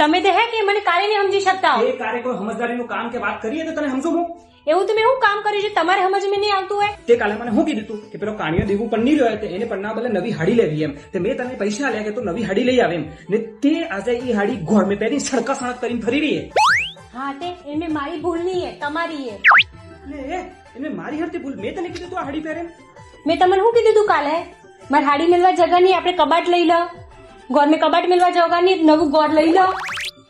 તમે તો હે કે મને કાલે નહીં સમજી શકતા હો. એ કારે કોઈ સમજદારીનું કામ કે વાત કરીએ તો તને સમજો હું એવું તમે એવું કામ કર્યું છે તમારે સમજમાં નહીં આવતું હોય. તે કાલે મને શું કીધું તું કે પેલો કાણીઓ દેવું પણ નહીં રહ્યો એને પન્ના બદલે નવી હાડી લેવી એમ તે મેં તને પૈસા આલ્યા કે તું નવી હાડી લઈ આવે એમ ને તે આજે એ હાડી ઘર મેં પહેરી સડકા સણક કરીને ફરી રહી હા તે એમને મારી ભૂલ નહીં હે તમારી હે. એટલે એને મારી હરતી ભૂલ મેં તને કીધું તું આ હાડી પહેરે મેં તમને શું કીધું તું કાલે મારે હાડી મેળવા જગા નહીં આપણે કબાટ લઈ લો ગોર મેં કબાટ મેળવા જગા નહીં નવું ગોર લઈ લો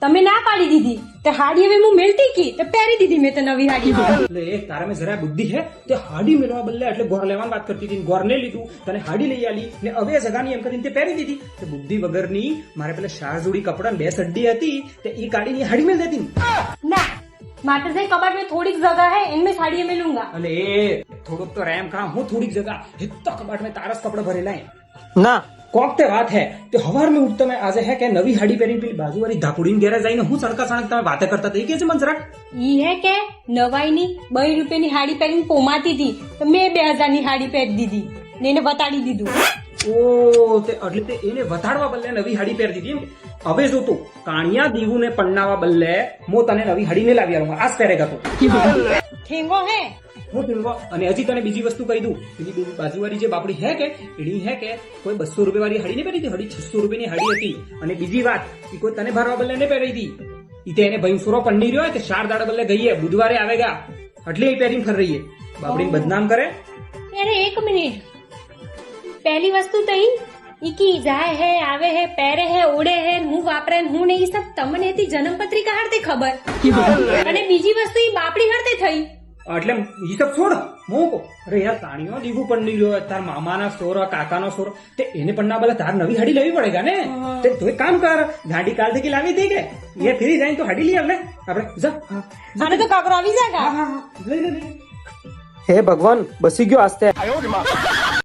તમે ના પાડી દીધી તો હાડી હવે હું મેળતી કી તો પહેરી દીધી મેં તો નવી હાડી. એટલે એ તારા મેં જરા બુદ્ધિ હે તે હાડી મેળવા બદલે એટલે ગોર લેવાની વાત કરતી હતી ગોર ને લીધું તને હાડી લઈ આલી ને હવે જગાની એમ કરીને તે પહેરી દીધી તે બુદ્ધિ વગરની મારે પેલા 4 જોડી કપડા 2 સડ્ડી હતી તે ઈ કાઢીની હાડી મેળ દેતી ના माता से कबाट में थोड़ी जगह है इनमें साड़ियां मिलूंगा. अरे થોડુંક તો રેમ ખા હું થોડીક જગા હિત્તા કબાટ में તારસ કપડા ભરેલા હે ના કોક તે વાત હે તે હવાર में ઉઠતા મેં આજે હે કે નવી હાડી પહેરી પેલી બાજુવાળી ધાકુડીને ઘેરે જઈને હું સણકા સણક તમે વાતે કરતા થઈ કે છે મન જરાક ઈ હે કે નવાઈની 2 રૂપિયાની હાડી પહેરીને પોમાતી હતી તો મેં 2000 ની હાડી પહેરી દીધી ને એને બતાડી દીધું. ઓ તે એટલે તે એને વતાડવા બદલે નવી હાડી પહેરી દીધી એમ હવે જો તું કાણિયા દીવું ને પન્નાવા બદલે હું તને નવી હાડી ને લાવી આલુંગા આજ પહેરેગા તું ઠેંગો હે હું ઠીંગો અને હજી તને બીજી વસ્તુ કહી દઉં પેલી બાજુવાળી જે બાપડી હે કે એની હે કે કોઈ 200 રૂપિયા વાળી હાડી ને પહેરી હતી હાડી 600 રૂપિયાની હાડી હતી અને બીજી વાત એ કોઈ તને ભરવા બદલે ને પહેરી હતી ઈ તે એને ભૈંસુરો પન્ની રહ્યો તે 4 દાડા બદલે ગઈએ બુધવારે આવેગા એટલે એ પહેરીને ફર રહીએ બાપડીને બદનામ કરે. અરે એક મિનિટ पहली वस्तु तो ही की जाए है आवे है પહેરે है ઉડે है હું વાપરે હું નહીં સબ તમને એથી જન્મ પત્રિકા હારતે ખબર અને બીજી વસ્તુ ઈ બાપડી હારતે થઈ એટલે ઈ સબ છોડ મોકો અરે યાર કાણીઓ દીવું પણ નહીં રહ્યો તાર મામાના સોરો કાકાનો સોરો તે એને પણ ના બોલે તાર નવી હાડી લેવી પડેગા ને તે તું એક કામ કર ગાડી કાલ થી લાવી દે કે એ ફરી જાય તો હાડી લઈ આવ ને આપણે જા આને તો કાકરો આવી જાગા લઈ લે હે ભગવાન બસી ગયો આસ્તે